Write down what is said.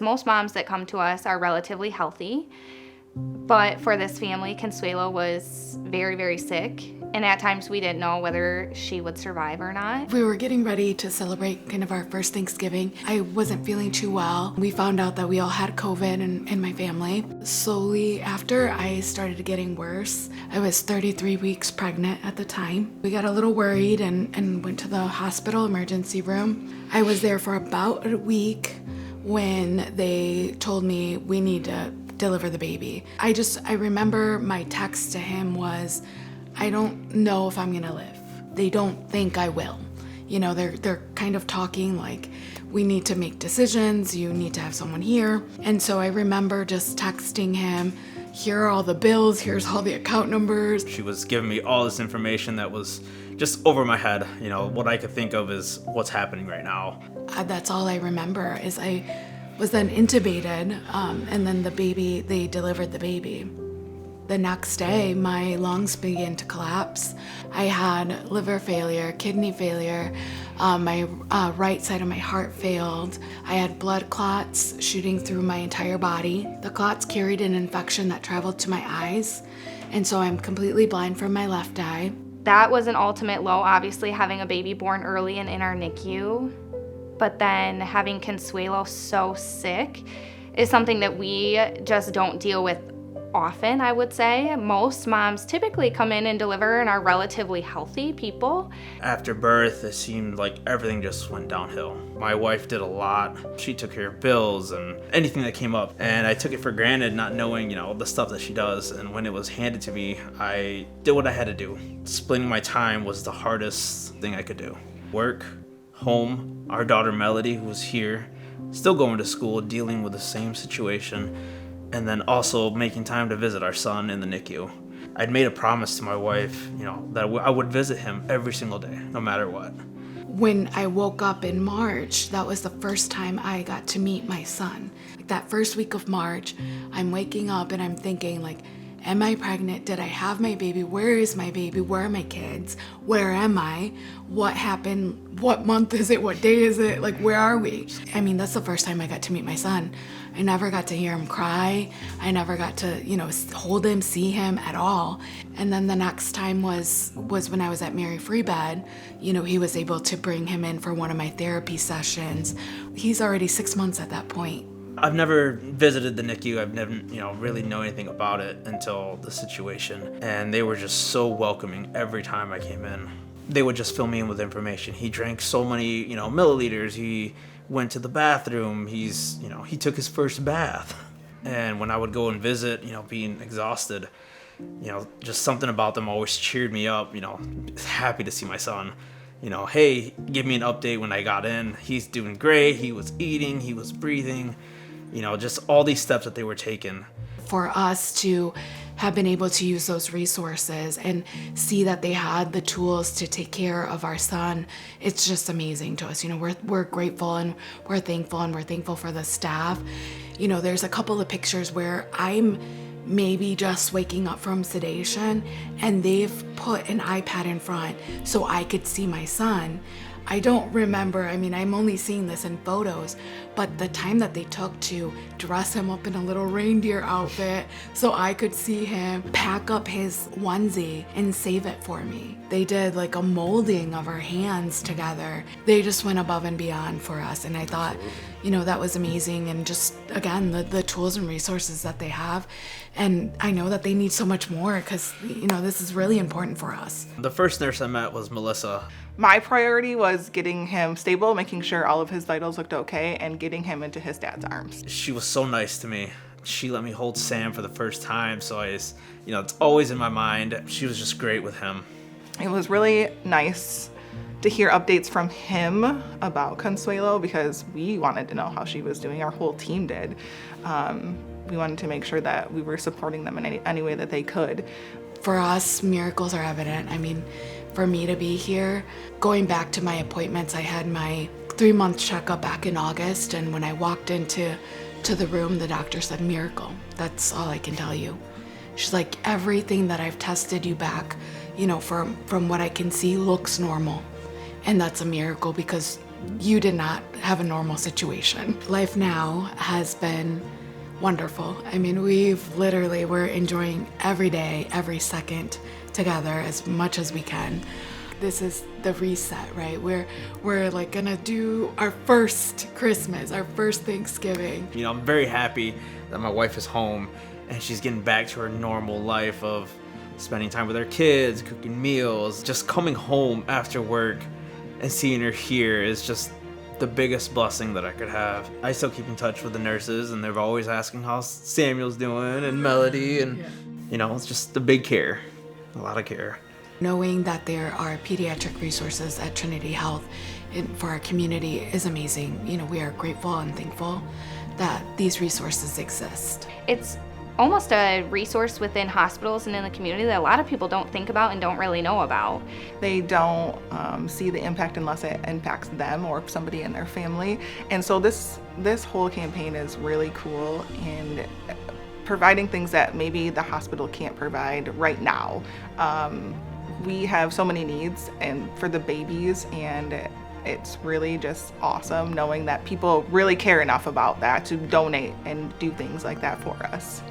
Most moms that come to us are relatively healthy, but for this family, Consuelo was very, very sick, and at times we didn't know whether she would survive or not. We were getting ready to celebrate kind of our first Thanksgiving. I wasn't feeling too well. We found out that we all had COVID in my family. Slowly after, I started getting worse. I was 33 weeks pregnant at the time. We got a little worried and went to the hospital emergency room. I was there for about a week when they told me we need to deliver the baby. I remember my text to him was, I don't know if I'm gonna live. They don't think I will. You know, they're kind of talking like, we need to make decisions, you need to have someone here. And so I remember just texting him, here are all the bills, here's all the account numbers. She was giving me all this information that was just over my head. You know, what I could think of is what's happening right now. That's all I remember is I was then intubated, and then they delivered the baby. The next day, my lungs began to collapse. I had liver failure, kidney failure, my right side of my heart failed. I had blood clots shooting through my entire body. The clots carried an infection that traveled to my eyes, and so I'm completely blind from my left eye. That was an ultimate low, obviously having a baby born early and in our NICU, but then having Consuelo so sick is something that we just don't deal with often, I would say. Most moms typically come in and deliver and are relatively healthy people. After birth, it seemed like everything just went downhill. My wife did a lot. She took care of bills and anything that came up. And I took it for granted, not knowing, the stuff that she does. And when it was handed to me, I did what I had to do. Splitting my time was the hardest thing I could do. Work, home, our daughter Melody, who was here, still going to school, dealing with the same situation, and then also making time to visit our son in the NICU. I'd made a promise to my wife, that I would visit him every single day, no matter what. When I woke up in March, that was the first time I got to meet my son. Like that first week of March, I'm waking up and I'm thinking like, am I pregnant? Did I have my baby? Where is my baby? Where are my kids? Where am I? What happened? What month is it? What day is it? Like, where are we? I mean, that's the first time I got to meet my son. I never got to hear him cry. I never got to, hold him, see him at all. And then the next time was when I was at Mary Free Bed. He was able to bring him in for one of my therapy sessions. He's already 6 months at that point. I've never visited the NICU. I've never, really know anything about it until the situation. And they were just so welcoming every time I came in. They would just fill me in with information. He drank so many, milliliters. He went to the bathroom. He took his first bath. And when I would go and visit, being exhausted, just something about them always cheered me up, happy to see my son. Hey, give me an update when I got in. He's doing great. He was eating, he was breathing. Just all these steps that they were taking. For us to have been able to use those resources and see that they had the tools to take care of our son, it's just amazing to us. We're grateful and we're thankful for the staff. There's a couple of pictures where I'm maybe just waking up from sedation and they've put an iPad in front so I could see my son. I don't remember, I'm only seeing this in photos, but the time that they took to dress him up in a little reindeer outfit so I could see him, pack up his onesie and save it for me. They did like a molding of our hands together. They just went above and beyond for us, and I thought, that was amazing. And just, again, the tools and resources that they have. And I know that they need so much more because, this is really important for us. The first nurse I met was Melissa. My priority was getting him stable, making sure all of his vitals looked okay, and getting him into his dad's arms. She was so nice to me. She let me hold Sam for the first time, so it's always in my mind. She was just great with him. It was really nice to hear updates from him about Consuelo because we wanted to know how she was doing. Our whole team did. We wanted to make sure that we were supporting them in any way that they could. For us, miracles are evident. For me to be here, going back to my appointments, I had my 3-month checkup back in August, and when I walked into the room, the doctor said, miracle. That's all I can tell you. She's like, everything that I've tested you back, from what I can see looks normal. And that's a miracle because you did not have a normal situation. Life now has been wonderful. I mean, we're enjoying every day, every second together as much as we can. This is the reset, right? We're like gonna do our first Christmas, our first Thanksgiving. You know, I'm very happy that my wife is home and she's getting back to her normal life of spending time with her kids, cooking meals, just coming home after work and seeing her here is just the biggest blessing that I could have. I still keep in touch with the nurses and they're always asking how Samuel's doing and Melody and you know, it's just a big care, a lot of care. Knowing that there are pediatric resources at Trinity Health for our community is amazing. You know, we are grateful and thankful that these resources exist. It's almost a resource within hospitals and in the community that a lot of people don't think about and don't really know about. They don't see the impact unless it impacts them or somebody in their family. And so this whole campaign is really cool in providing things that maybe the hospital can't provide right now. We have so many needs and for the babies, and it's really just awesome knowing that people really care enough about that to donate and do things like that for us.